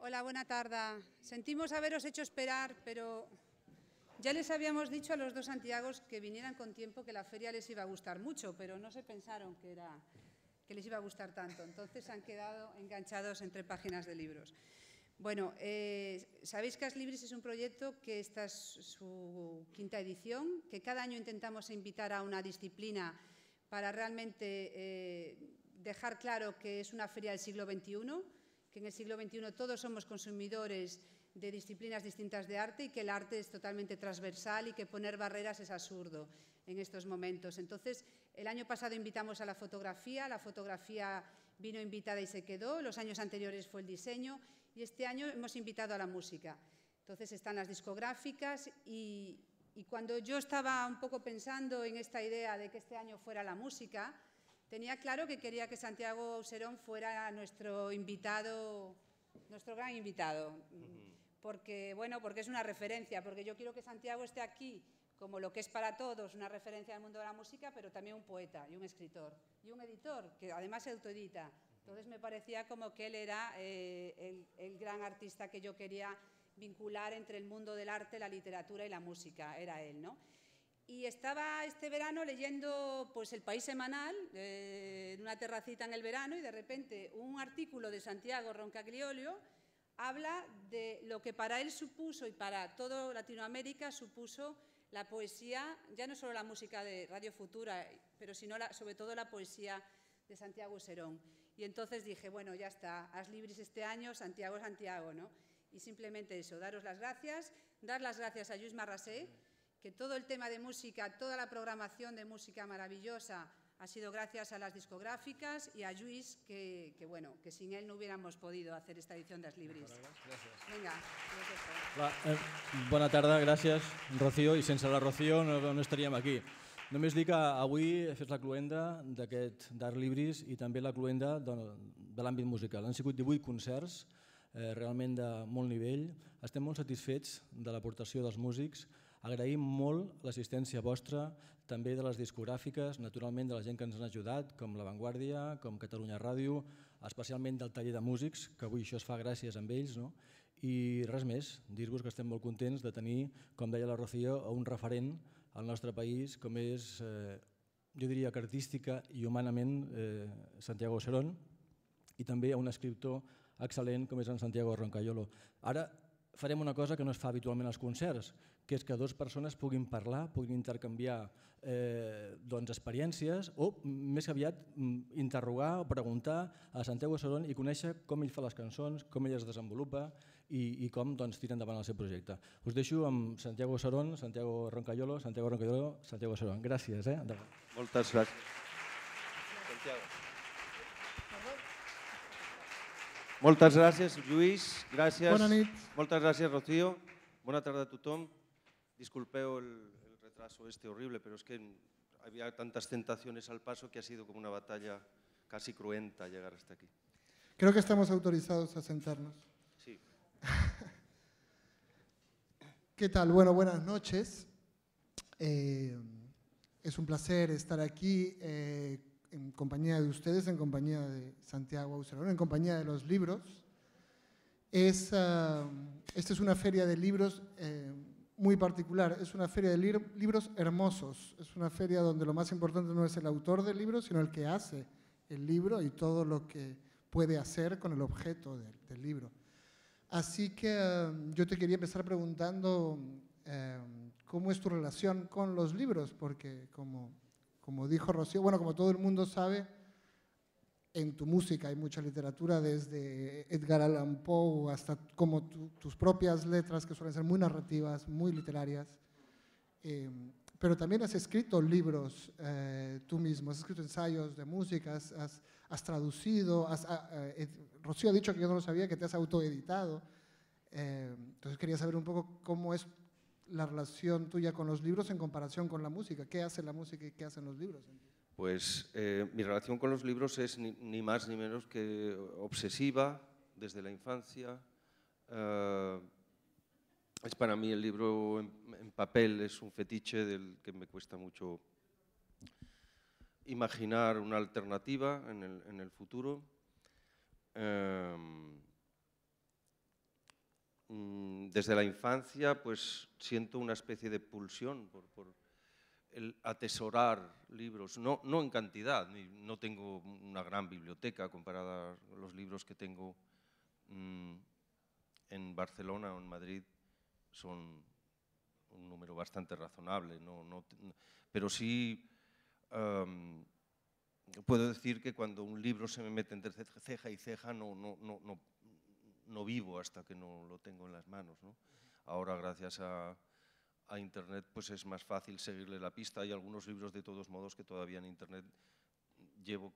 Hola, buena tarde. Sentimos haberos hecho esperar, pero ya les habíamos dicho a los dos Santiagos que vinieran con tiempo, que la feria les iba a gustar mucho, pero no se pensaron que les iba a gustar tanto. Entonces han quedado enganchados entre páginas de libros. Bueno, sabéis que Aslibris es un proyecto que esta es su quinta edición, que cada año intentamos invitar a una disciplina para realmente dejar claro que es una feria del siglo XXI, que en el siglo XXI todos somos consumidores de disciplinas distintas de arte y que el arte es totalmente transversal y que poner barreras es absurdo en estos momentos. Entonces, el año pasado invitamos a la fotografía vino invitada y se quedó, los años anteriores fue el diseño y este año hemos invitado a la música. Entonces están las discográficas y cuando yo estaba un poco pensando en esta idea de que este año fuera la música, tenía claro que quería que Santiago Auserón fuera nuestro invitado, nuestro gran invitado, porque es una referencia, porque yo quiero que Santiago esté aquí como lo que es para todos una referencia del mundo de la música, pero también un poeta y un escritor y un editor, que además se autoedita. Entonces me parecía como que él era el gran artista que yo quería vincular entre el mundo del arte, la literatura y la música, era él, ¿no? Y estaba este verano leyendo pues, El País Semanal, en una terracita en el verano, y de repente un artículo de Santiago Roncagliolio habla de lo que para él supuso y para toda Latinoamérica supuso la poesía, ya no solo la música de Radio Futura, pero sino sobre todo la poesía de Santiago Auserón. Y entonces dije, bueno, ya está, Aslibris este año, Santiago, ¿no? Y simplemente eso, daros las gracias, dar las gracias a Lluís Marrasé, que todo el tema de música, toda la programación de música maravillosa ha sido gracias a las discográficas y a Lluís, que sin él no hubiéramos podido hacer esta edición de Aslibris. Gràcies. Vinga, Bona tarda, gràcies, Rocío, i sense la Rocío no estaríem aquí. Només dic que avui he fet la cluenda d'Aslibris i també la cluenda de l'àmbit musical. Han sigut 18 concerts, realment de molt nivell. Estem molt satisfets de l'aportació dels músics. Agraïm molt l'assistència vostra, també de les discogràfiques, naturalment de la gent que ens han ajudat, com La Vanguardia, com Catalunya Ràdio, especialment del taller de músics, que avui això es fa gràcies a ells. I res més, dir-vos que estem molt contents de tenir, com deia la Rocío, un referent al nostre país, com és, jo diria que artística i humanament, Santiago Auserón, i també un escriptor excel·lent com és en Santiago Roncagliolo. Ara farem una cosa que no es fa habitualment als concerts, que és que dues persones puguin parlar, puguin intercanviar experiències o, més aviat, interrogar o preguntar a Santiago Auserón i conèixer com ell fa les cançons, com ell es desenvolupa i com tira endavant el seu projecte. Us deixo amb Santiago Auserón, Santiago Roncagliolo, Santiago Auserón. Gràcies. Moltes gràcies. Moltes gràcies, Lluís. Gràcies. Bona nit. Moltes gràcies, Rocío. Bona tarda a tothom. Disculpeu el retraso horrible, pero es que había tantas tentaciones al paso que ha sido como una batalla casi cruenta llegar hasta aquí. Creo que estamos autorizados a sentarnos. Sí. ¿Qué tal? Bueno, buenas noches. Es un placer estar aquí en compañía de ustedes, en compañía de Santiago Auserón, en compañía de los libros. Esta es una feria de libros muy particular, es una feria de libros hermosos, es una feria donde lo más importante no es el autor del libro, sino el que hace el libro y todo lo que puede hacer con el objeto del libro. Así que yo te quería empezar preguntando cómo es tu relación con los libros, porque como dijo Rocío, bueno, como todo el mundo sabe, en tu música hay mucha literatura, desde Edgar Allan Poe hasta como tus propias letras, que suelen ser muy narrativas, muy literarias. Pero también has escrito libros tú mismo, has escrito ensayos de música, has traducido, Rocío ha dicho que yo no lo sabía, que te has autoeditado. Entonces quería saber un poco cómo es la relación tuya con los libros en comparación con la música. ¿Qué hace la música y qué hacen los libros? Pues mi relación con los libros es ni más ni menos que obsesiva desde la infancia. Es para mí el libro en papel, es un fetiche del que me cuesta mucho imaginar una alternativa en el futuro. desde la infancia pues siento una especie de pulsión por el atesorar libros, no en cantidad, no tengo una gran biblioteca comparada a los libros que tengo en Barcelona o en Madrid, son un número bastante razonable, pero sí puedo decir que cuando un libro se me mete entre ceja y ceja no vivo hasta que no lo tengo en las manos, ¿no? Ahora, gracias a Internet, pues es más fácil seguirle la pista. Hay algunos libros, de todos modos, que todavía en Internet llevo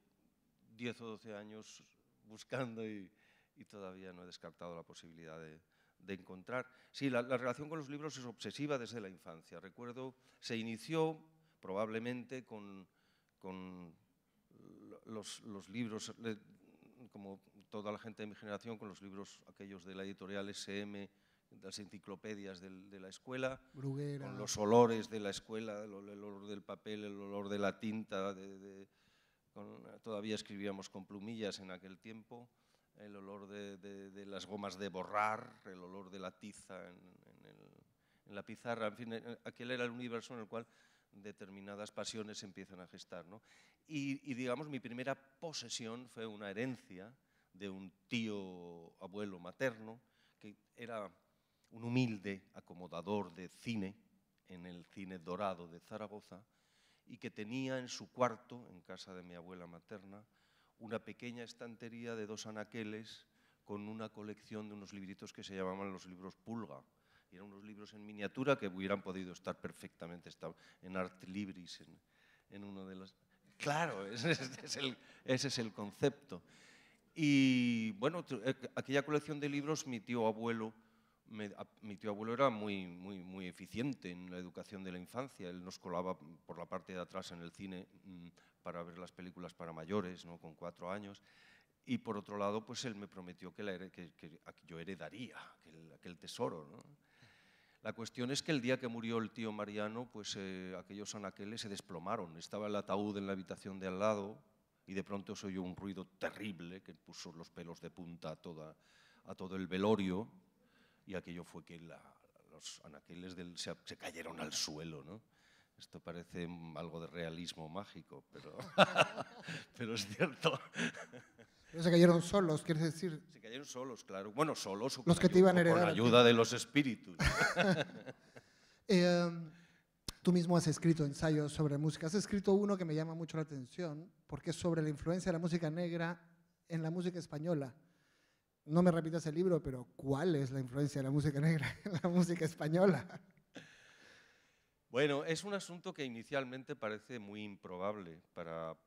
10 o 12 años buscando y todavía no he descartado la posibilidad de encontrar. Sí, la relación con los libros es obsesiva desde la infancia. Recuerdo, se inició probablemente con los libros, como toda la gente de mi generación, con los libros aquellos de la editorial SM, las enciclopedias de la escuela, Bruguera, con los olores de la escuela, el olor del papel, el olor de la tinta, todavía escribíamos con plumillas en aquel tiempo, el olor de las gomas de borrar, el olor de la tiza en la pizarra, en fin, aquel era el universo en el cual determinadas pasiones se empiezan a gestar, ¿no? Y digamos, mi primera posesión fue una herencia de un tío abuelo materno, que era un humilde acomodador de cine en el Cine Dorado de Zaragoza, y que tenía en su cuarto, en casa de mi abuela materna, una pequeña estantería de 2 anaqueles con una colección de unos libritos que se llamaban los libros Pulga. Y eran unos libros en miniatura que hubieran podido estar perfectamente en Art Libris, en uno de los... Claro, ese es el concepto. Y bueno, aquella colección de libros, mi tío abuelo era muy eficiente en la educación de la infancia. Él nos colaba por la parte de atrás en el cine para ver las películas para mayores, ¿no? Con 4 años. Y por otro lado, pues él me prometió que yo heredaría aquel tesoro, ¿no? La cuestión es que el día que murió el tío Mariano, pues aquellos anaqueles se desplomaron. Estaba el ataúd en la habitación de al lado y de pronto se oyó un ruido terrible que puso los pelos de punta a todo el velorio, y aquello fue que los anaqueles se cayeron al suelo, ¿no? Esto parece algo de realismo mágico, pero es cierto. Pero se cayeron solos, ¿quieres decir? Se cayeron solos, claro. Bueno, solos los que te iban a heredar. Con ayuda de los espíritus. Tú mismo has escrito ensayos sobre música. Has escrito uno que me llama mucho la atención, porque es sobre la influencia de la música negra en la música española. No me repitas el libro, pero ¿cuál es la influencia de la música negra en la música española? Bueno, es un asunto que inicialmente parece muy improbable, pero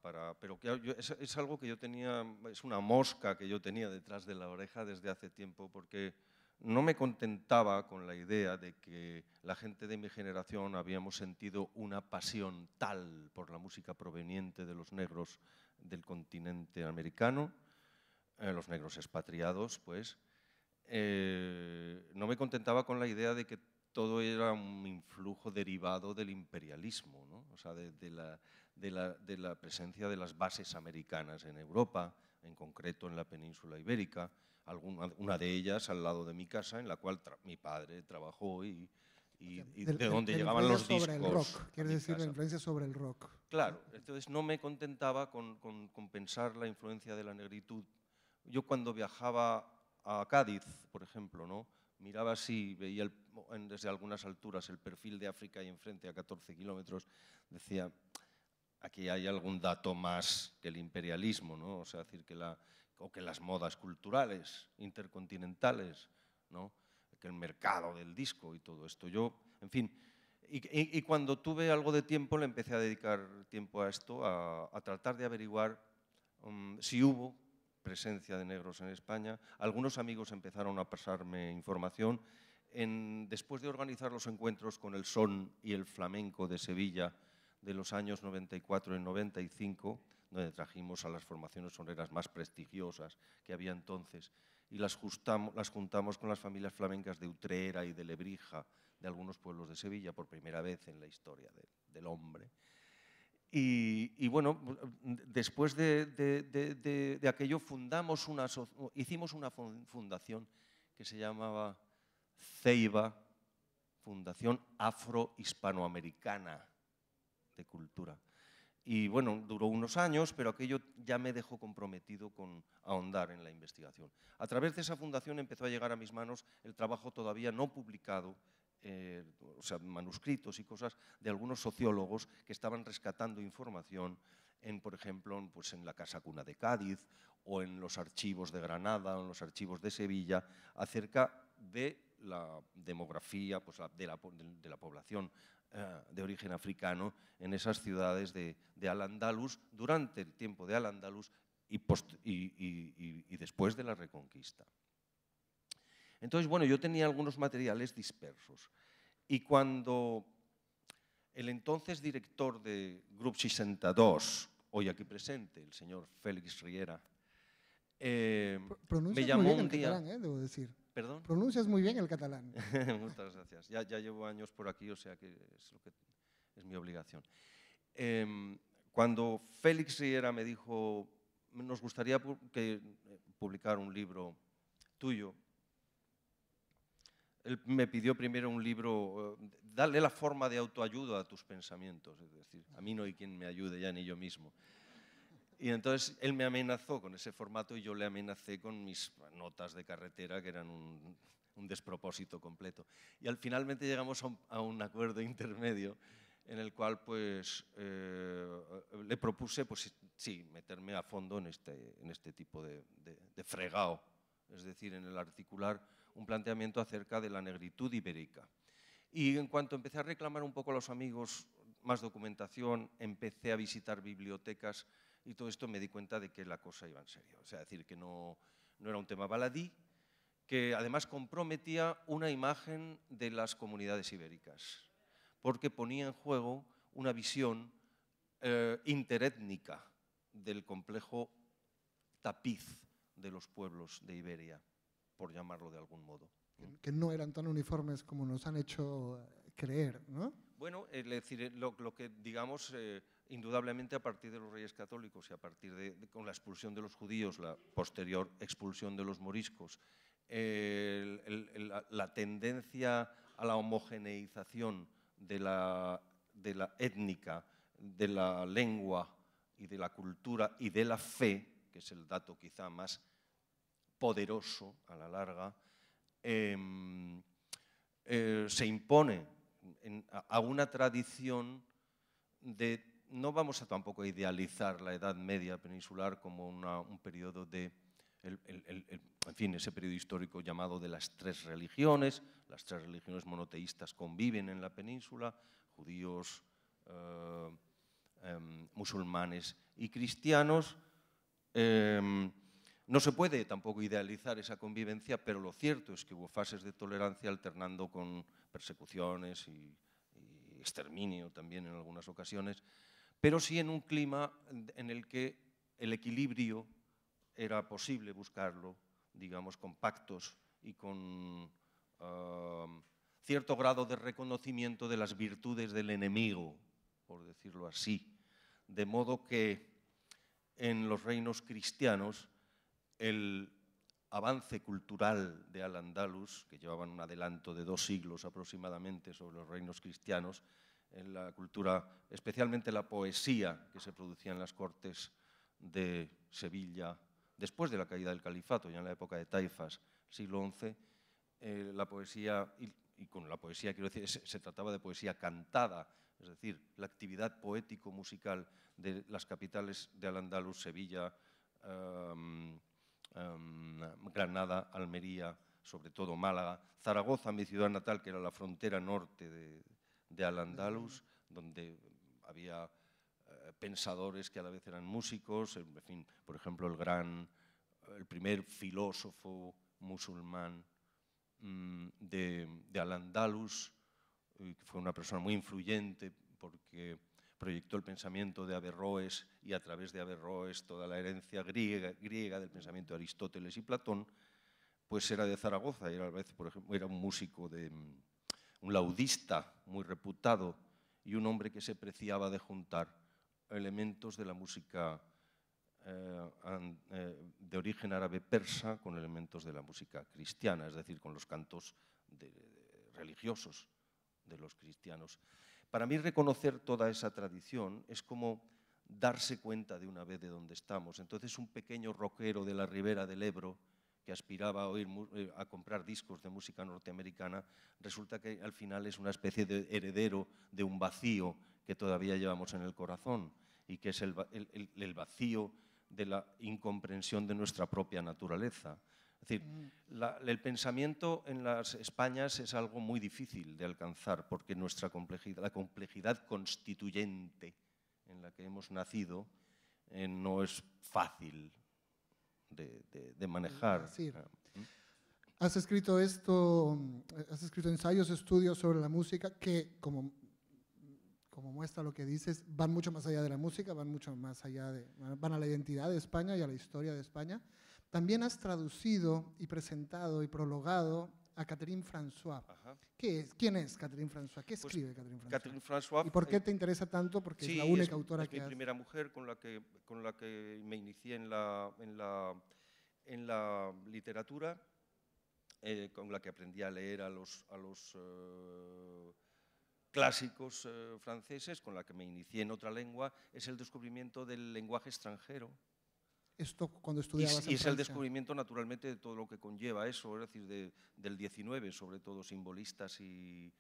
es algo que yo tenía, es una mosca que yo tenía detrás de la oreja desde hace tiempo, porque no me contentaba con la idea de que la gente de mi generación habíamos sentido una pasión tal por la música proveniente de los negros del continente americano, los negros expatriados, pues. No me contentaba con la idea de que todo era un influjo derivado del imperialismo, ¿no? O sea, de la presencia de las bases americanas en Europa, en concreto en la península ibérica, una de ellas al lado de mi casa, en la cual mi padre trabajó y de donde llegaban los discos. Sobre el rock, quiere decir la influencia sobre el rock. Claro, entonces no me contentaba con pensar la influencia de la negritud. Yo cuando viajaba a Cádiz, por ejemplo, ¿no? Miraba así, veía desde algunas alturas el perfil de África y enfrente a 14 kilómetros, decía, aquí hay algún dato más que el imperialismo, ¿no? O sea, decir que las modas culturales intercontinentales, ¿no? Que el mercado del disco y todo esto. Yo, en fin, y cuando tuve algo de tiempo le empecé a dedicar tiempo a esto, a tratar de averiguar si hubo presencia de negros en España. Algunos amigos empezaron a pasarme información. Después de organizar los encuentros con el son y el flamenco de Sevilla de los años 94 y 95, donde trajimos a las formaciones soneras más prestigiosas que había entonces, y las juntamos con las familias flamencas de Utrera y de Lebrija, de algunos pueblos de Sevilla, por primera vez en la historia del hombre. Y bueno, después de aquello hicimos una fundación que se llamaba Ceiba, Fundación Afro-Hispanoamericana de Cultura. Y bueno, duró unos años, pero aquello ya me dejó comprometido con ahondar en la investigación. A través de esa fundación empezó a llegar a mis manos el trabajo todavía no publicado, o sea, manuscritos y cosas de algunos sociólogos que estaban rescatando información por ejemplo, pues en la Casa Cuna de Cádiz o en los archivos de Granada o en los archivos de Sevilla acerca de la demografía, pues de la población de origen africano en esas ciudades de Al-Ándalus durante el tiempo de Al-Ándalus y después de la Reconquista. Entonces, bueno, yo tenía algunos materiales dispersos y cuando el entonces director de Grup 62, hoy aquí presente, el señor Félix Riera, me llamó un día... Catalán, debo decir. ¿Perdón? Pronuncias muy bien el catalán. Muchas gracias. Ya llevo años por aquí, o sea que es mi obligación. Cuando Félix Riera me dijo, nos gustaría publicar un libro tuyo, él me pidió primero un libro, darle la forma de autoayuda a tus pensamientos, es decir, a mí no hay quien me ayude ya ni yo mismo. Y entonces él me amenazó con ese formato y yo le amenacé con mis notas de carretera, que eran un despropósito completo. Y finalmente llegamos a un acuerdo intermedio en el cual pues, le propuse, pues sí, meterme a fondo en este tipo de fregado, es decir, en el articular un planteamiento acerca de la negritud ibérica. Y en cuanto empecé a reclamar un poco a los amigos más documentación, empecé a visitar bibliotecas y todo esto me di cuenta de que la cosa iba en serio. O sea, decir que no era un tema baladí, que además comprometía una imagen de las comunidades ibéricas, porque ponía en juego una visión interétnica del complejo tapiz de los pueblos de Iberia, por llamarlo de algún modo. Que no eran tan uniformes como nos han hecho creer, ¿no? Bueno, es decir, lo que digamos, indudablemente a partir de los Reyes Católicos y a partir con la expulsión de los judíos, la posterior expulsión de los moriscos, la tendencia a la homogeneización de la étnica, de la lengua y de la cultura y de la fe, que es el dato quizá más poderoso a la larga, se impone a una tradición de, no vamos a tampoco idealizar la Edad Media peninsular como un periodo de, en fin, ese periodo histórico llamado de las tres religiones. Las tres religiones monoteístas conviven en la península, judíos, musulmanes y cristianos. No se puede tampoco idealizar esa convivencia, pero lo cierto es que hubo fases de tolerancia alternando con persecuciones y exterminio también en algunas ocasiones, pero sí en un clima en el que el equilibrio era posible buscarlo, digamos, con pactos y con cierto grado de reconocimiento de las virtudes del enemigo, por decirlo así, de modo que en los reinos cristianos el avance cultural de Al-Ándalus, que llevaban un adelanto de 2 siglos aproximadamente sobre los reinos cristianos, en la cultura, especialmente la poesía que se producía en las cortes de Sevilla, después de la caída del califato, ya en la época de Taifas, siglo XI, la poesía, y con la poesía quiero decir, se trataba de poesía cantada, es decir, la actividad poético-musical de las capitales de Al-Ándalus, Sevilla, Granada, Almería, sobre todo Málaga, Zaragoza, mi ciudad natal, que era la frontera norte de Al-Ándalus, donde había pensadores que a la vez eran músicos, en fin, por ejemplo, el primer filósofo musulmán de Al-Ándalus, que fue una persona muy influyente porque proyectó el pensamiento de Averroes y a través de Averroes toda la herencia griega del pensamiento de Aristóteles y Platón, pues era de Zaragoza, y a la vez, por ejemplo, era un músico, un laudista muy reputado y un hombre que se preciaba de juntar elementos de la música de origen árabe-persa con elementos de la música cristiana, es decir, con los cantos religiosos de los cristianos. Para mí reconocer toda esa tradición es como darse cuenta de una vez de dónde estamos. Entonces un pequeño rockero de la ribera del Ebro que aspiraba a comprar discos de música norteamericana, resulta que al final es una especie de heredero de un vacío que todavía llevamos en el corazón y que es el vacío de la incomprensión de nuestra propia naturaleza. Es decir, el pensamiento en las Españas es algo muy difícil de alcanzar porque la complejidad constituyente en la que hemos nacido no es fácil de manejar. Sí. Has escrito ensayos, estudios sobre la música que, como muestra lo que dices, van mucho más allá de la música, van a la identidad de España y a la historia de España. También has traducido y presentado y prologado a Catherine François. ¿Quién es Catherine François? ¿Qué escribe Catherine François? Catherine François? ¿Y por qué te interesa tanto? Porque sí, es la única autora es que mi primera mujer con la que me inicié en la literatura, con la que aprendí a leer a los clásicos franceses, con la que me inicié en otra lengua. Es el descubrimiento del lenguaje extranjero. Esto cuando estudiabas y es Francia. el descubrimiento, naturalmente, de todo lo que conlleva eso, es decir, del 19, sobre todo simbolistas y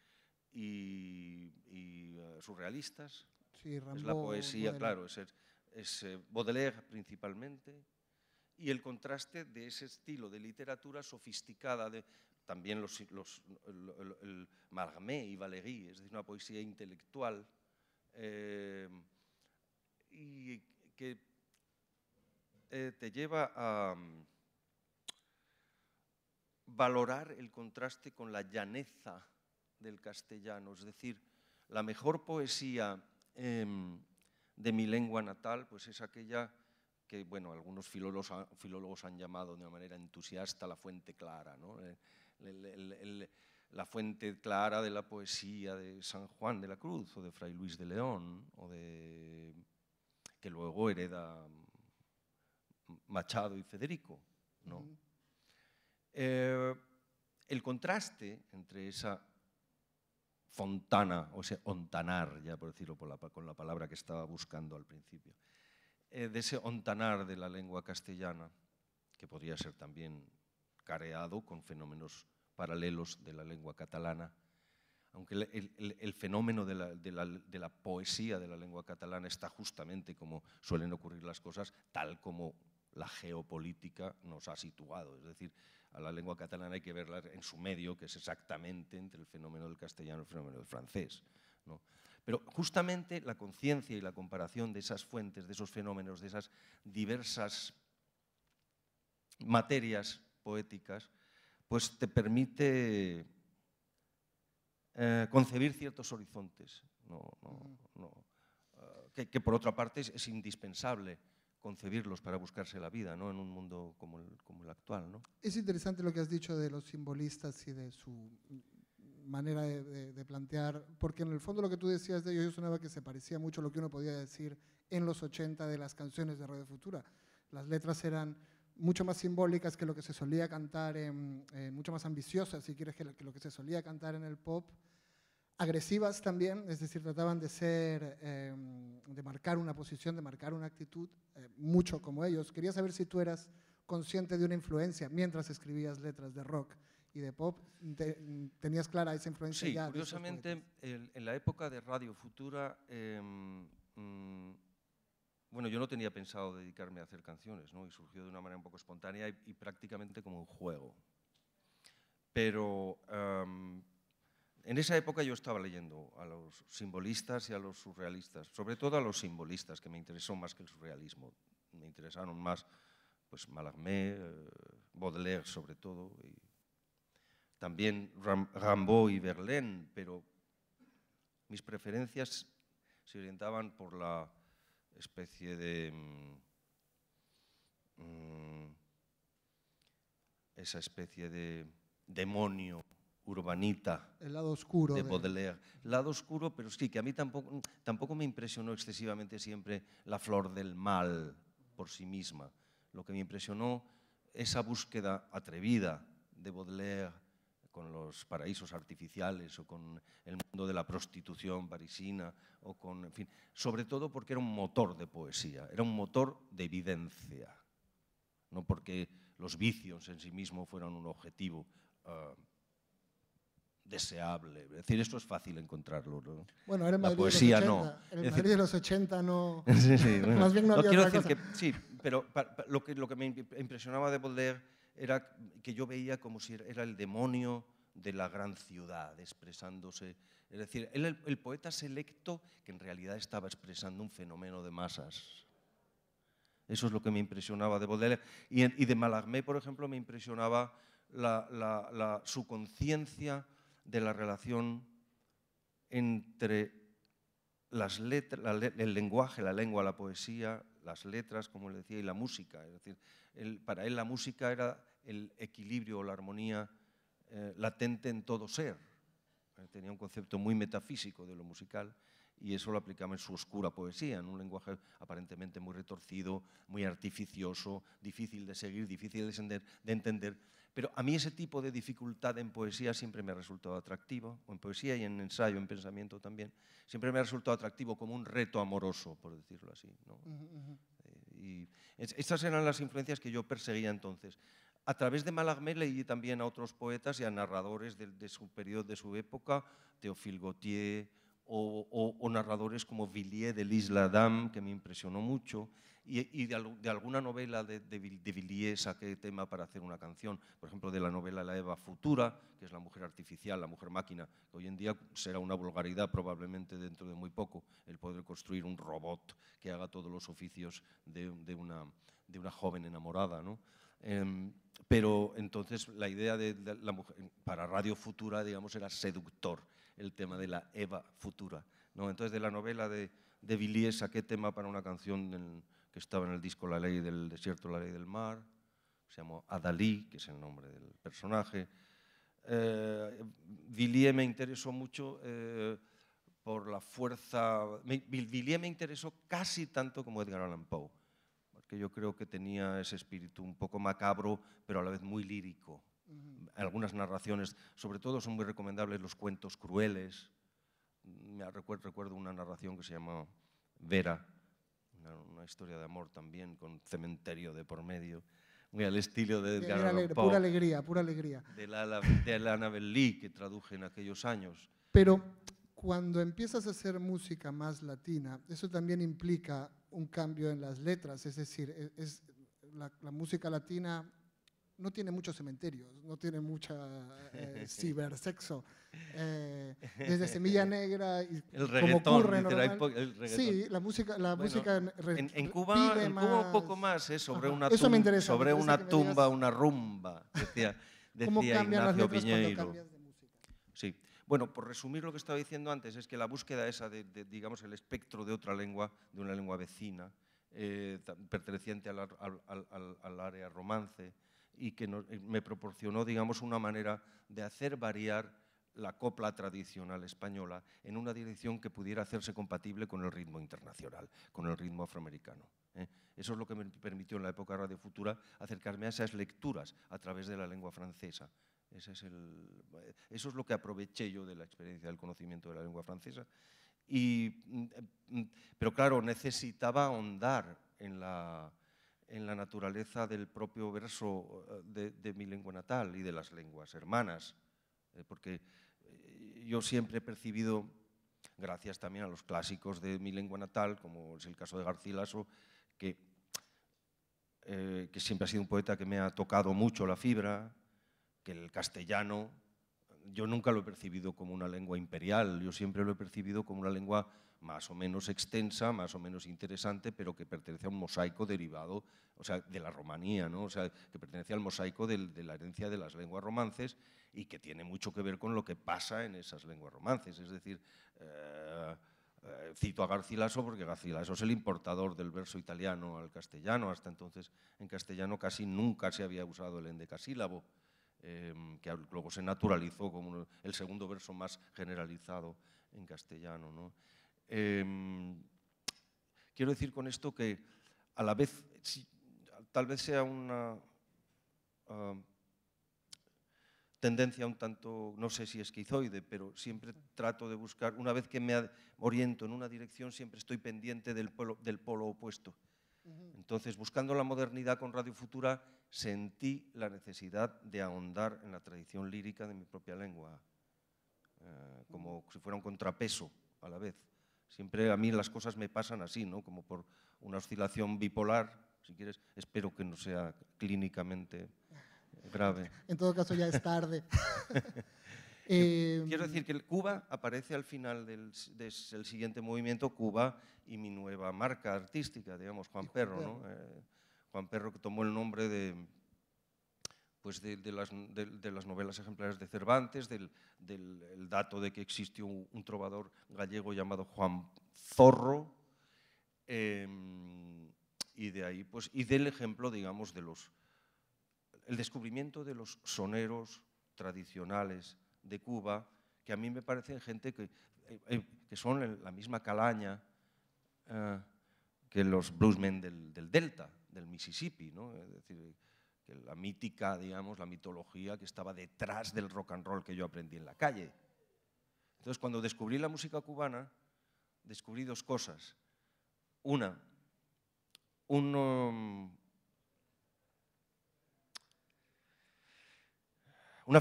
surrealistas. Sí, Rimbaud, es la poesía, Baudelaire. claro, es Baudelaire principalmente, y el contraste de ese estilo de literatura sofisticada, también el Mallarmé y Valéry, es decir, una poesía intelectual, y que te lleva a valorar el contraste con la llaneza del castellano. Es decir, la mejor poesía de mi lengua natal pues es aquella que, bueno, algunos filólogos han llamado de una manera entusiasta la fuente clara, ¿no? La fuente clara de la poesía de San Juan de la Cruz o de Fray Luis de León, que luego hereda Machado y Federico, ¿no? El contraste entre esa fontana, o ese ontanar, ya por decirlo con la palabra que estaba buscando al principio, de ese ontanar de la lengua castellana, que podría ser también careado con fenómenos paralelos de la lengua catalana, aunque el fenómeno de la poesía de la lengua catalana está justamente como suelen ocurrir las cosas, tal como la geopolítica nos ha situado. Es decir, a la lengua catalana hay que verla en su medio, que es exactamente entre el fenómeno del castellano y el fenómeno del francés, ¿no? Pero justamente la conciencia y la comparación de esas fuentes, de esos fenómenos, de esas diversas materias poéticas, pues te permite concebir ciertos horizontes, que por otra parte es indispensable concebirlos para buscarse la vida, ¿no? En un mundo como el actual, ¿no? Es interesante lo que has dicho de los simbolistas y de su manera de plantear, porque en el fondo lo que tú decías de ellos sonaba que se parecía mucho a lo que uno podía decir en los 80 de las canciones de Radio Futura. Las letras eran mucho más simbólicas que lo que se solía cantar, mucho más ambiciosas, si quieres, que lo que se solía cantar en el pop. Agresivas también, es decir, trataban de ser, de marcar una posición, de marcar una actitud, mucho como ellos. Quería saber si tú eras consciente de una influencia mientras escribías letras de rock y de pop. ¿Tenías clara esa influencia? Sí, ya curiosamente, en la época de Radio Futura, bueno, yo no tenía pensado dedicarme a hacer canciones, ¿no? Y surgió de una manera un poco espontánea y prácticamente como un juego. Pero en esa época yo estaba leyendo a los simbolistas y a los surrealistas, sobre todo a los simbolistas, que me interesó más que el surrealismo. Me interesaron más pues, Mallarmé, Baudelaire sobre todo, y también Rimbaud y Verlaine, pero mis preferencias se orientaban por la especie de esa especie de demonio urbanita, el lado oscuro de Baudelaire. El lado oscuro, pero sí, que a mí tampoco me impresionó excesivamente siempre la flor del mal por sí misma. Lo que me impresionó, esa búsqueda atrevida de Baudelaire los paraísos artificiales o con el mundo de la prostitución parisina o con, en fin, sobre todo porque era un motor de poesía, era un motor de evidencia, no porque los vicios en sí mismos fueran un objetivo deseable. Es decir, esto es fácil encontrarlo, ¿no? Bueno, era en La Madrid poesía de los 80. no. En el Es Madrid decir, de los 80 no... sí, sí, bueno. Más bien no había quiero otra decir cosa. que sí, pero lo que me impresionaba de Baudelaire era que yo veía como si era el demonio de la gran ciudad expresándose. Es decir, él el poeta selecto que en realidad estaba expresando un fenómeno de masas. Eso es lo que me impresionaba de Baudelaire. Y de Mallarmé, por ejemplo, me impresionaba su conciencia de la relación entre las letras, el lenguaje, la lengua, la poesía, las letras, como le decía, y la música. Es decir, para él la música era el equilibrio o la armonía latente en todo ser. Tenía un concepto muy metafísico de lo musical y eso lo aplicaba en su oscura poesía, en un lenguaje aparentemente muy retorcido, muy artificioso, difícil de seguir, difícil de entender. Pero a mí ese tipo de dificultad en poesía siempre me ha resultado atractivo, o en poesía y en ensayo, en pensamiento también, siempre me ha resultado atractivo como un reto amoroso, por decirlo así, ¿no? Y estas eran las influencias que yo perseguía entonces. A través de Mallarmé leí también a otros poetas y a narradores de su periodo, de su época, Théophile Gautier, o narradores como Villiers de l'Isle Adam, que me impresionó mucho, y de alguna novela de Villiers saqué tema para hacer una canción, por ejemplo, de la novela La Eva Futura, que es la mujer artificial, la mujer máquina, que hoy en día será una vulgaridad probablemente dentro de muy poco, el poder construir un robot que haga todos los oficios de una joven enamorada, ¿no? Pero entonces la idea de la mujer, para Radio Futura, digamos, era seductor el tema de la Eva Futura, ¿no? Entonces de la novela de Villiers saqué tema para una canción que estaba en el disco La Ley del Desierto, La Ley del Mar, se llamó Adalí, que es el nombre del personaje. Villiers me interesó mucho por la fuerza. Villiers me interesó casi tanto como Edgar Allan Poe, porque yo creo que tenía ese espíritu un poco macabro, pero a la vez muy lírico. Algunas narraciones, sobre todo son muy recomendables los cuentos crueles. Recuerdo una narración que se llama Vera, una historia de amor también, con cementerio de por medio, muy al estilo de Edgar Allan Poe. Pura alegría, pura alegría. De la Annabel Lee, que traduje en aquellos años. Pero cuando empiezas a hacer música más latina, eso también implica un cambio en las letras, es decir, la música latina no tiene muchos cementerios, no tiene mucha cibersexo. Desde Semilla Negra y el reggaetón, como ocurre sí, la música en Cuba un poco más, sobre una tumba, una rumba, decía ¿Cómo cambian las Ignacio letras Piñeiro. cuando cambias de música? Sí. Bueno, por resumir lo que estaba diciendo antes, es que la búsqueda esa de digamos, el espectro de otra lengua, de una lengua vecina, perteneciente al área romance, y que me proporcionó, digamos, una manera de hacer variar la copla tradicional española en una dirección que pudiera hacerse compatible con el ritmo internacional, con el ritmo afroamericano. Eso es lo que me permitió en la época de Radio Futura acercarme a esas lecturas a través de la lengua francesa. Eso es lo que aproveché yo de la experiencia del conocimiento de la lengua francesa. Pero claro, necesitaba ahondar en la naturaleza del propio verso de mi lengua natal y de las lenguas hermanas, porque yo siempre he percibido, gracias también a los clásicos de mi lengua natal, como es el caso de Garcilaso, que siempre ha sido un poeta que me ha tocado mucho la fibra, que el castellano yo nunca lo he percibido como una lengua imperial, yo siempre lo he percibido como una lengua más o menos extensa, más o menos interesante, pero que pertenece a un mosaico derivado, o sea, de la romanía, ¿no? O sea, que pertenece al mosaico de la herencia de las lenguas romances y que tiene mucho que ver con lo que pasa en esas lenguas romances. Es decir, cito a Garcilaso porque Garcilaso es el importador del verso italiano al castellano. Hasta entonces en castellano casi nunca se había usado el endecasílabo, que luego se naturalizó como el segundo verso más generalizado en castellano, ¿no? Quiero decir con esto que a la vez, tal vez sea tendencia un tanto, no sé si esquizoide, pero siempre trato de buscar, una vez que me oriento en una dirección, siempre estoy pendiente del polo opuesto. Entonces, buscando la modernidad con Radio Futura, sentí la necesidad de ahondar en la tradición lírica de mi propia lengua, como si fuera un contrapeso a la vez. Siempre a mí las cosas me pasan así, ¿no? Como por una oscilación bipolar, si quieres, espero que no sea clínicamente grave. En todo caso ya es tarde. Quiero decir que Cuba aparece al final del siguiente movimiento, Cuba y mi nueva marca artística, digamos, Juan Perro, ¿no? Juan Perro, que tomó el nombre de las novelas ejemplares de Cervantes, del dato de que existió un trovador gallego llamado Juan Zorro, y de ahí, pues, y del ejemplo, digamos, el descubrimiento de los soneros tradicionales de Cuba, que a mí me parecen gente que son la misma calaña que los bluesmen del Delta, del Mississippi, ¿no? Es decir, que la mítica, digamos, la mitología que estaba detrás del rock and roll que yo aprendí en la calle. Entonces, cuando descubrí la música cubana, descubrí dos cosas. Una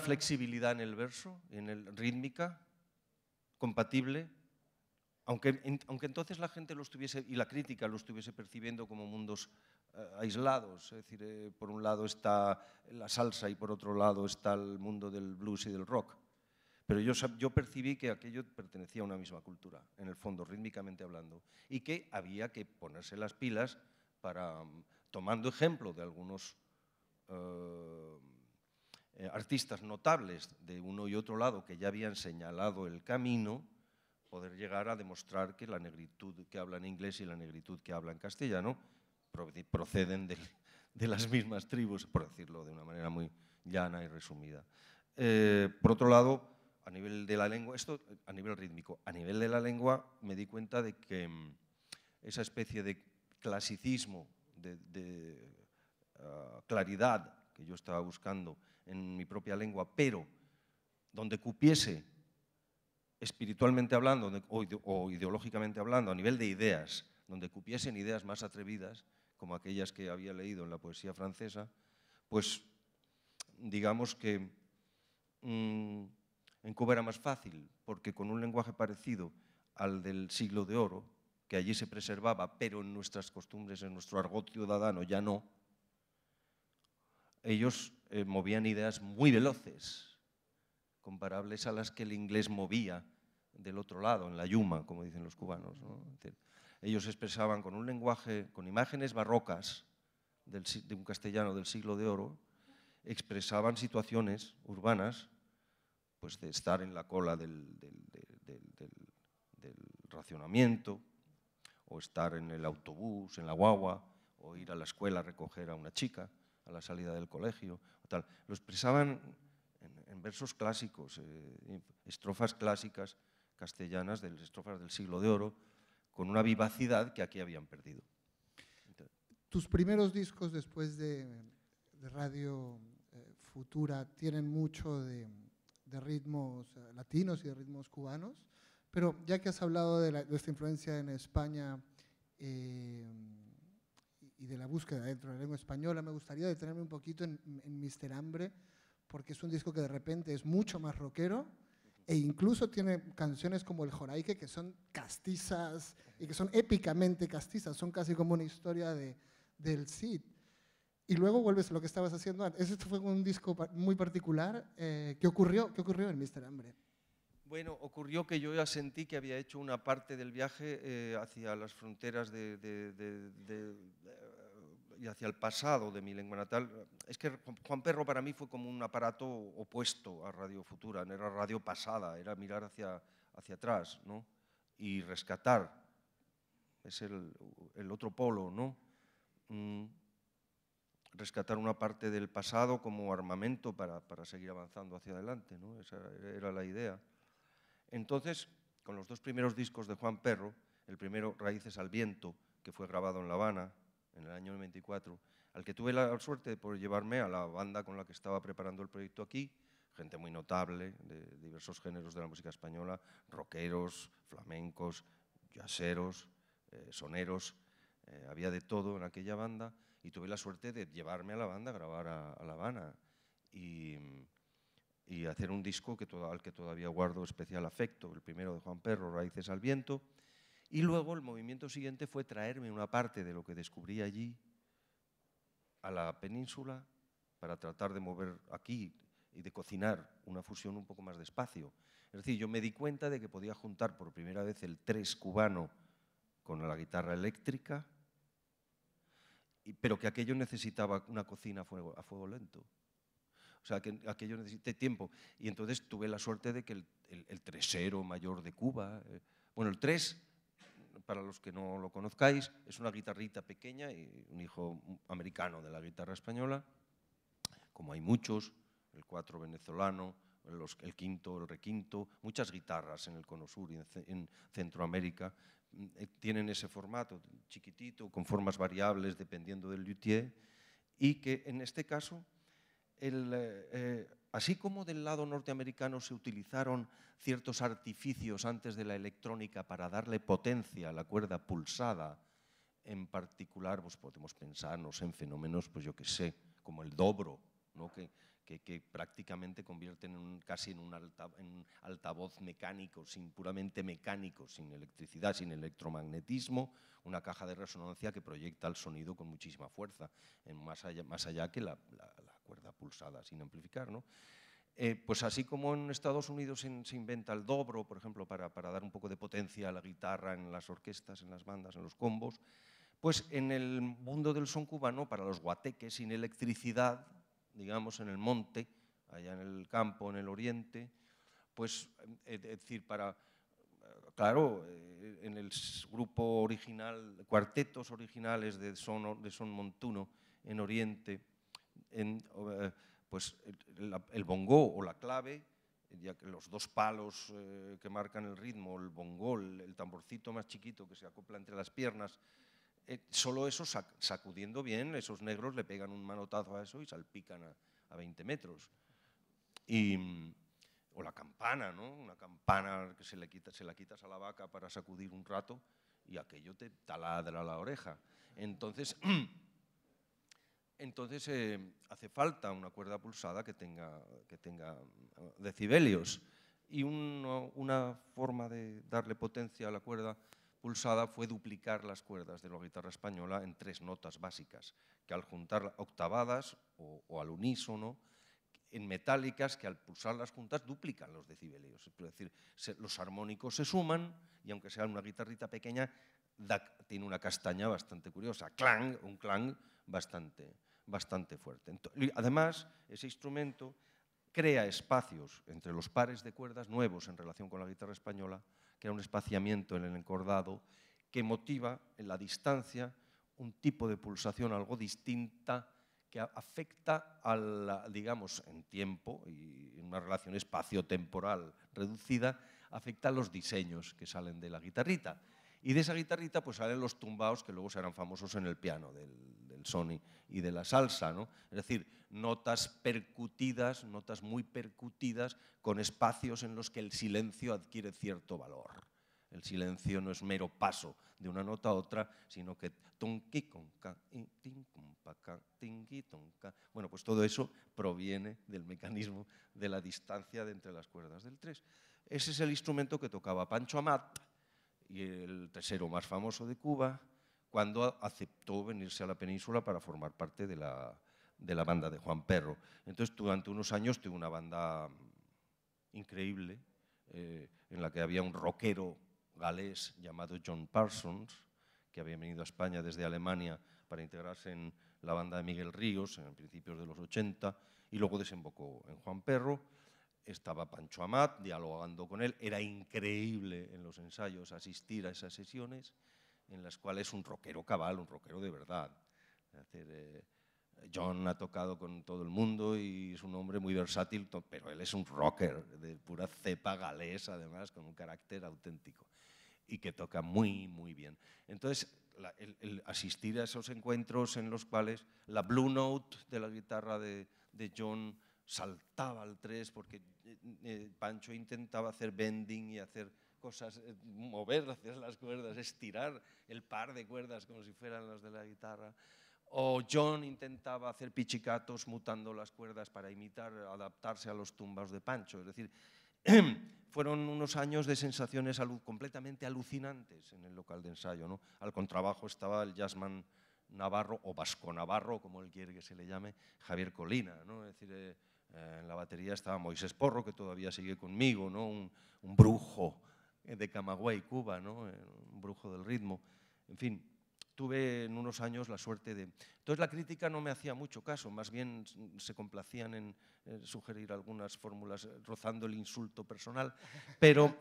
flexibilidad en el verso, en el rítmica, compatible, aunque entonces la gente y la crítica lo estuviese percibiendo como mundos aislados, es decir, por un lado está la salsa y por otro lado está el mundo del blues y del rock. Pero yo percibí que aquello pertenecía a una misma cultura, en el fondo, rítmicamente hablando, y que había que ponerse las pilas para, tomando ejemplo de algunos artistas notables de uno y otro lado que ya habían señalado el camino, poder llegar a demostrar que la negritud que habla en inglés y la negritud que habla en castellano proceden de las mismas tribus, por decirlo de una manera muy llana y resumida. Por otro lado, a nivel de la lengua, esto a nivel rítmico, a nivel de la lengua me di cuenta de que esa especie de clasicismo, de claridad que yo estaba buscando en mi propia lengua, pero donde cupiese espiritualmente hablando o ideológicamente hablando, a nivel de ideas, donde cupiesen ideas más atrevidas, como aquellas que había leído en la poesía francesa, pues digamos que en Cuba era más fácil, porque con un lenguaje parecido al del Siglo de Oro, que allí se preservaba, pero en nuestras costumbres, en nuestro argot ciudadano ya no, ellos movían ideas muy veloces, comparables a las que el inglés movía del otro lado, en la yuma, como dicen los cubanos, ¿no? Es decir, ellos expresaban con un lenguaje, con imágenes barrocas de un castellano del Siglo de Oro, expresaban situaciones urbanas, pues de estar en la cola del racionamiento, o estar en el autobús, en la guagua, o ir a la escuela a recoger a una chica a la salida del colegio, o tal. Lo expresaban en versos clásicos, estrofas clásicas castellanas, estrofas del Siglo de Oro, con una vivacidad que aquí habían perdido. Tus primeros discos después de Radio Futura tienen mucho de ritmos latinos y de ritmos cubanos, pero ya que has hablado de esta influencia en España y de la búsqueda dentro de la lengua española, me gustaría detenerme un poquito en Mr. Hambre, porque es un disco que de repente es mucho más rockero e incluso tiene canciones como El Joraique que son castizas y que son épicamente castizas, son casi como una historia del Cid. Y luego vuelves a lo que estabas haciendo antes. Este fue un disco muy particular. ¿Qué ocurrió en Mr. Hambre? Bueno, ocurrió que yo ya sentí que había hecho una parte del viaje hacia las fronteras y hacia el pasado de mi lengua natal. Es que Juan Perro para mí fue como un aparato opuesto a Radio Futura, no era radio pasada, era mirar hacia atrás, ¿no? Y rescatar, es el otro polo, ¿no? Rescatar una parte del pasado como armamento para seguir avanzando hacia adelante, ¿no? Esa era la idea. Entonces, con los dos primeros discos de Juan Perro, el primero, Raíces al Viento, que fue grabado en La Habana en el año 94, al que tuve la suerte de poder llevarme a la banda con la que estaba preparando el proyecto aquí, gente muy notable de diversos géneros de la música española, rockeros, flamencos, jazzeros, soneros, había de todo en aquella banda, y tuve la suerte de llevarme a la banda a grabar a La Habana y hacer un disco al que todavía guardo especial afecto, el primero de Juan Perro, Raíces al Viento, y luego el movimiento siguiente fue traerme una parte de lo que descubrí allí a la península para tratar de mover aquí y de cocinar una fusión un poco más despacio. Es decir, yo me di cuenta de que podía juntar por primera vez el tres cubano con la guitarra eléctrica, pero que aquello necesitaba una cocina a fuego lento. O sea, que aquello necesita tiempo. Y entonces tuve la suerte de que el tresero mayor de Cuba, bueno, el tres, para los que no lo conozcáis, es una guitarrita pequeña y un hijo americano de la guitarra española, como hay muchos, el cuatro venezolano, el quinto, el requinto, muchas guitarras en el Cono Sur y en Centroamérica tienen ese formato chiquitito, con formas variables dependiendo del luthier, y que en este caso, así como del lado norteamericano se utilizaron ciertos artificios antes de la electrónica para darle potencia a la cuerda pulsada, en particular pues podemos pensarnos en fenómenos, pues yo qué sé, como el dobro, ¿no? que prácticamente convierten casi en un altavoz mecánico, puramente mecánico, sin electricidad, sin electromagnetismo, una caja de resonancia que proyecta el sonido con muchísima fuerza, más allá que la cuerda pulsada sin amplificar, ¿no? Pues así como en Estados Unidos se inventa el dobro, por ejemplo, para dar un poco de potencia a la guitarra en las orquestas, en las bandas, en los combos, pues en el mundo del son cubano, para los guateques sin electricidad, digamos en el monte, allá en el campo, en el oriente, pues es decir, claro, en el grupo original, cuartetos originales de son montuno en Oriente, pues el bongó o la clave, ya que los dos palos que marcan el ritmo, el bongó, el tamborcito más chiquito que se acopla entre las piernas, solo eso sacudiendo bien, esos negros le pegan un manotazo a eso y salpican a 20 metros. O la campana, ¿no? Una campana que se la quitas a la vaca para sacudir un rato y aquello te taladra la oreja. Entonces hace falta una cuerda pulsada que tenga decibelios. Y una forma de darle potencia a la cuerda pulsada fue duplicar las cuerdas de la guitarra española en 3 notas básicas, que al juntar octavadas o al unísono, en metálicas, que al pulsarlas juntas duplican los decibelios. Es decir, los armónicos se suman y aunque sea una guitarrita pequeña, tiene una castaña bastante curiosa, un clang bastante fuerte. Además, ese instrumento crea espacios entre los pares de cuerdas nuevos en relación con la guitarra española, crea un espaciamiento en el encordado que motiva en la distancia un tipo de pulsación algo distinta que afecta digamos, en tiempo y en una relación espacio-temporal reducida, afecta a los diseños que salen de la guitarrita. Y de esa guitarrita pues salen los tumbaos que luego serán famosos en el piano del son y de la salsa, ¿no? Es decir, notas percutidas, notas muy percutidas, con espacios en los que el silencio adquiere cierto valor. El silencio no es mero paso de una nota a otra, sino que bueno, pues todo eso proviene del mecanismo de la distancia de entre las cuerdas del tres. Ese es el instrumento que tocaba Pancho Amat, y el tresero más famoso de Cuba, cuando aceptó venirse a la península para formar parte de la banda de Juan Perro. Entonces, durante unos años tuve una banda increíble, en la que había un rockero galés llamado John Parsons, que había venido a España desde Alemania para integrarse en la banda de Miguel Ríos en principios de los 80, y luego desembocó en Juan Perro. Estaba Pancho Amat dialogando con él. Era increíble en los ensayos asistir a esas sesiones en las cuales un rockero cabal, un rockero de verdad. Es decir, John ha tocado con todo el mundo y es un hombre muy versátil, pero él es un rocker de pura cepa galés, además, con un carácter auténtico y que toca muy, muy bien. Entonces, el asistir a esos encuentros en los cuales la Blue Note de la guitarra de John saltaba al 3 porque Pancho intentaba hacer bending y hacer cosas, mover hacia las cuerdas, estirar el par de cuerdas como si fueran las de la guitarra. O John intentaba hacer pichicatos mutando las cuerdas para imitar, adaptarse a los tumbaos de Pancho. Es decir, fueron unos años de sensaciones completamente alucinantes en el local de ensayo, ¿no? Al contrabajo estaba el jazzman navarro, o vasco navarro, como él quiere que se le llame, Javier Colina, ¿no? Es decir, en la batería estaba Moisés Porro, que todavía sigue conmigo, ¿no? Un brujo de Camagüey, Cuba, ¿no? Un brujo del ritmo. En fin, tuve en unos años la suerte de... Entonces la crítica no me hacía mucho caso, más bien se complacían en sugerir algunas fórmulas rozando el insulto personal, pero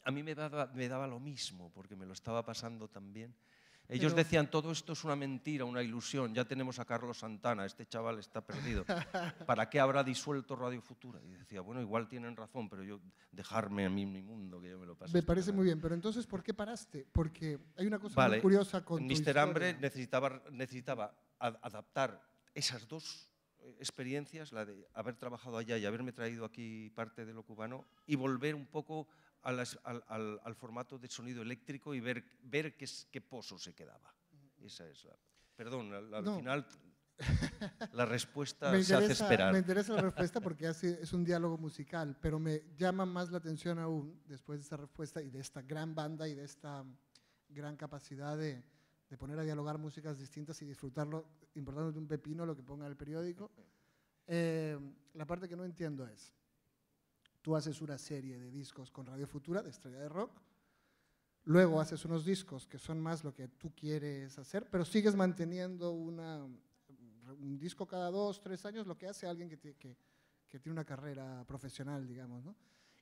a mí me daba lo mismo, porque me lo estaba pasando tan bien. Ellos decían, todo esto es una mentira, una ilusión, ya tenemos a Carlos Santana, este chaval está perdido. ¿Para qué habrá disuelto Radio Futura? Y decía, bueno, igual tienen razón, pero yo dejarme a mí mi mundo, que yo me lo paso. Me parece muy bien, pero entonces, ¿por qué paraste? Porque hay una cosa muy curiosa con tu Mr. Hambre historia. necesitaba adaptar esas dos experiencias, la de haber trabajado allá y haberme traído aquí parte de lo cubano, y volver un poco al formato de sonido eléctrico y ver qué pozo se quedaba. Esa es la... Perdón, al final la respuesta se hace esperar. Me interesa la respuesta porque es un diálogo musical, pero me llama más la atención aún, después de esa respuesta y de esta gran banda y de esta gran capacidad de poner a dialogar músicas distintas y disfrutarlo, importándote un pepino lo que ponga el periódico. La parte que no entiendo es, tú haces una serie de discos con Radio Futura, de Estrella de Rock, luego haces unos discos que son más lo que tú quieres hacer, pero sigues manteniendo un disco cada 2, 3 años, lo que hace alguien que tiene una carrera profesional, digamos, ¿no?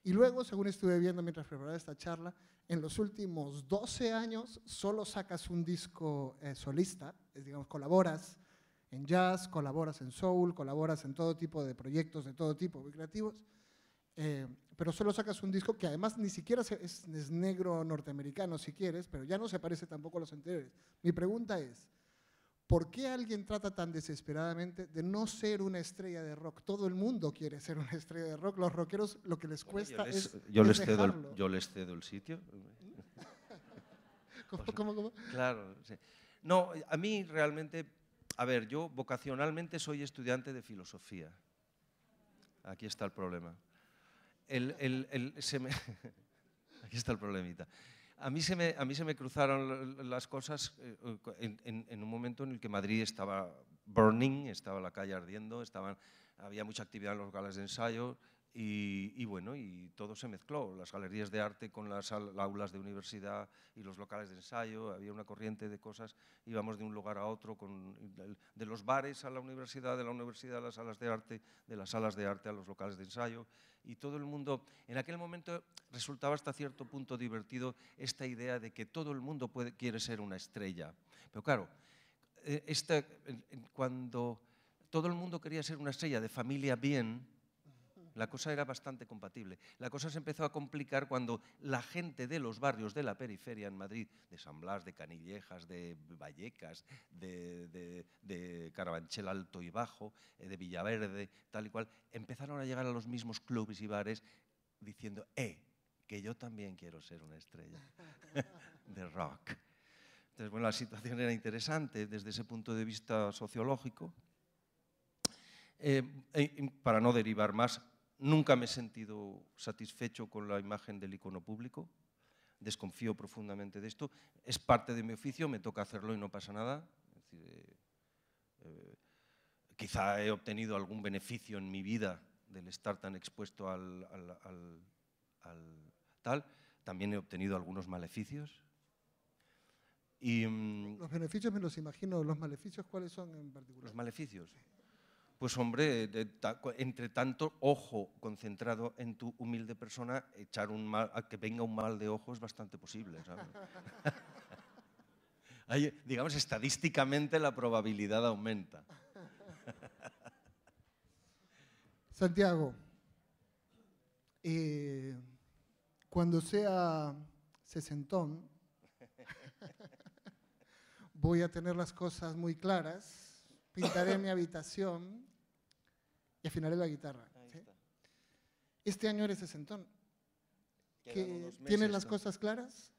Y luego, según estuve viendo mientras preparaba esta charla, en los últimos 12 años solo sacas un disco solista, digamos, colaboras en jazz, colaboras en soul, colaboras en todo tipo de proyectos de todo tipo, muy creativos, pero solo sacas un disco que además ni siquiera es negro norteamericano, si quieres, pero ya no se parece tampoco a los anteriores. Mi pregunta es, ¿por qué alguien trata tan desesperadamente de no ser una estrella de rock? Todo el mundo quiere ser una estrella de rock. Los rockeros lo que les cuesta yo les cedo el sitio. ¿Cómo? Claro, sí. No, a mí realmente, a ver, yo vocacionalmente soy estudiante de filosofía. Aquí está el problema. Aquí está el problemita. A mí se me cruzaron las cosas en un momento en el que Madrid estaba burning, estaba la calle ardiendo, había mucha actividad en los locales de ensayo y bueno, y todo se mezcló, las galerías de arte con las aulas de universidad y los locales de ensayo, había una corriente de cosas, íbamos de un lugar a otro, de los bares a la universidad, de la universidad a las salas de arte, de las salas de arte a los locales de ensayo, y todo el mundo, en aquel momento resultaba hasta cierto punto divertido esta idea de que todo el mundo quiere ser una estrella. Pero claro, cuando todo el mundo quería ser una estrella de familia bien, la cosa era bastante compatible. La cosa se empezó a complicar cuando la gente de los barrios de la periferia en Madrid, de San Blas, de Canillejas, de Vallecas, de Carabanchel Alto y Bajo, de Villaverde, tal y cual, empezaron a llegar a los mismos clubes y bares diciendo, que yo también quiero ser una estrella de rock. Entonces, bueno, la situación era interesante desde ese punto de vista sociológico. Para no derivar más, nunca me he sentido satisfecho con la imagen del icono público. Desconfío profundamente de esto. Es parte de mi oficio, me toca hacerlo y no pasa nada. Es decir, quizá he obtenido algún beneficio en mi vida del estar tan expuesto al tal. También he obtenido algunos maleficios. Los beneficios me los imagino. ¿Los maleficios cuáles son en particular? Los maleficios. Pues hombre, entre tanto ojo concentrado en tu humilde persona, echar a que venga un mal de ojo es bastante posible, ¿sabes? Digamos, estadísticamente la probabilidad aumenta. Santiago, cuando sea sesentón, voy a tener las cosas muy claras, pintaré mi habitación y afinaré la guitarra. ¿Sí? Este año eres sesentón. ¿Tienes las cosas claras?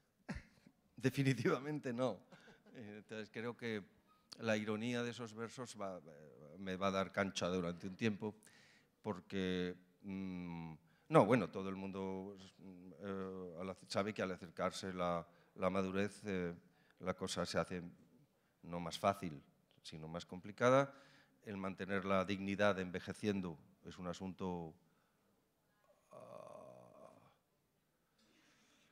Definitivamente no. Entonces creo que la ironía de esos versos me va a dar cancha durante un tiempo, porque, no, bueno, todo el mundo sabe que al acercarse la madurez, la cosa se hace no más fácil, sino más complicada. El mantener la dignidad envejeciendo es un asunto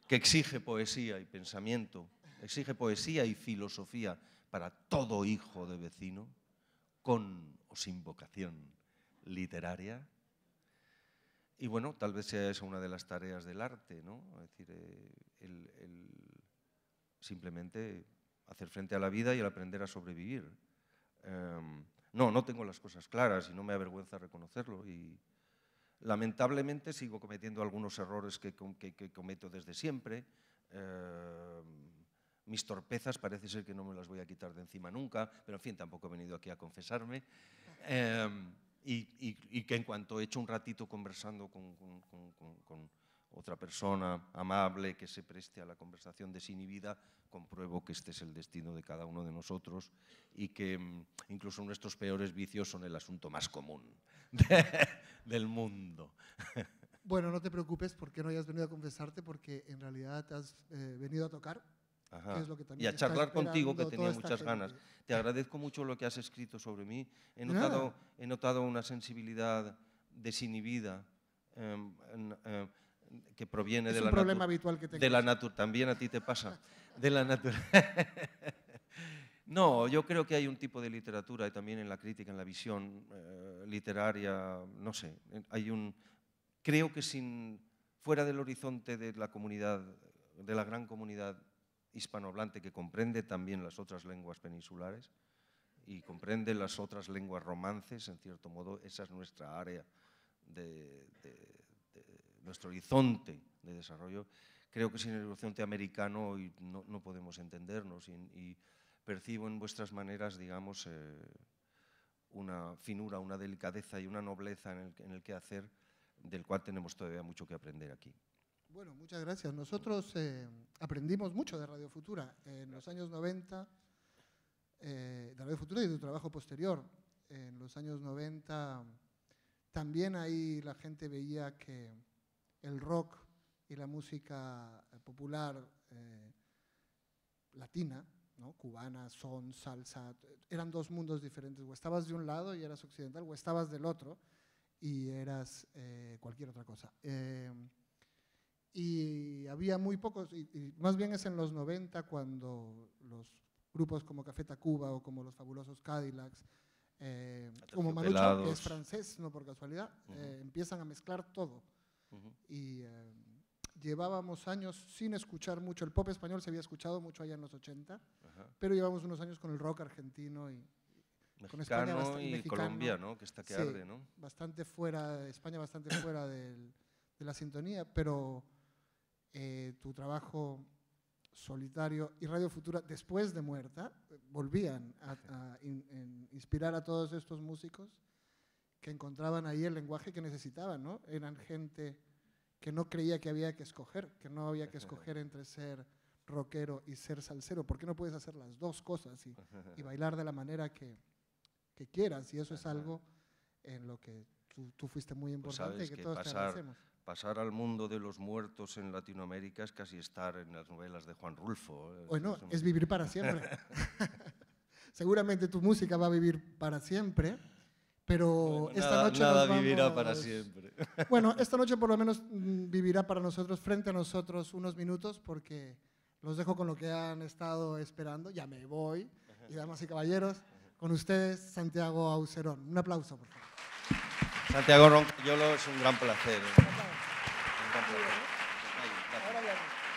que exige poesía y pensamiento, exige poesía y filosofía para todo hijo de vecino, con o sin vocación literaria. Y bueno, tal vez sea esa una de las tareas del arte, ¿no? Es decir, simplemente hacer frente a la vida y el aprender a sobrevivir. No tengo las cosas claras y no me avergüenza reconocerlo. Y lamentablemente sigo cometiendo algunos errores que cometo desde siempre. Mis torpezas parece ser que no me las voy a quitar de encima nunca, pero en fin, tampoco he venido aquí a confesarme. Y que en cuanto he hecho un ratito conversando con otra persona amable que se preste a la conversación desinhibida, compruebo que este es el destino de cada uno de nosotros y que incluso nuestros peores vicios son el asunto más común del mundo. Bueno, no te preocupes porque no hayas venido a confesarte, porque en realidad te has venido a tocar. Ajá. Que es lo que Y también a charlar contigo, que tenía muchas muchas ganas. Te agradezco mucho lo que has escrito sobre mí. He notado una sensibilidad desinhibida que proviene de la naturaleza. Es un problema habitual que tengo. También a ti te pasa. De la naturaleza. No, yo creo que hay un tipo de literatura, y también en la crítica, en la visión literaria, no sé, creo que fuera del horizonte de la comunidad, de la gran comunidad hispanohablante, que comprende también las otras lenguas peninsulares y comprende las otras lenguas romances, en cierto modo, esa es nuestra área nuestro horizonte de desarrollo. Creo que sin el horizonte americano no podemos entendernos y percibo en vuestras maneras, digamos, una finura, una delicadeza y una nobleza en el quehacer, del cual tenemos todavía mucho que aprender aquí. Bueno, muchas gracias. Nosotros aprendimos mucho de Radio Futura en los años 90, de Radio Futura y de tu trabajo posterior. En los años 90 también ahí la gente veía que el rock y la música popular latina, ¿no? Cubana, son, salsa, eran dos mundos diferentes. O estabas de un lado y eras occidental, o estabas del otro y eras cualquier otra cosa. Y había muy pocos, y más bien es en los 90 cuando los grupos como Café Tacuba o como los fabulosos Cadillacs, como Manu Chao, que es francés, no por casualidad, empiezan a mezclar todo. Y llevábamos años sin escuchar mucho, el pop español se había escuchado mucho allá en los 80, pero llevamos unos años con el rock argentino y con España y mexicano, Colombia, ¿no? Que está que arde, ¿no? Bastante fuera, España bastante fuera de la sintonía, pero tu trabajo solitario y Radio Futura, después de muerta, volvían a inspirar a todos estos músicos que encontraban ahí el lenguaje que necesitaban, ¿no? Eran gente que no creía que había que escoger, que no había que escoger entre ser rockero y ser salsero. ¿Por qué no puedes hacer las dos cosas y bailar de la manera que quieras? Y eso es algo en lo que tú fuiste muy importante y que todos te agradecemos. Pasar al mundo de los muertos en Latinoamérica es casi estar en las novelas de Juan Rulfo. Bueno, es vivir para siempre. Seguramente tu música va a vivir para siempre, pero bueno, esta noche nada vivirá para siempre. Bueno, esta noche por lo menos vivirá para nosotros, frente a nosotros, unos minutos, porque los dejo con lo que han estado esperando. Ya me voy. Y damas y caballeros, con ustedes, Santiago Auserón. Un aplauso, por favor. Santiago Roncayolo, es un gran placer. Un gran placer. Ahora hablamos.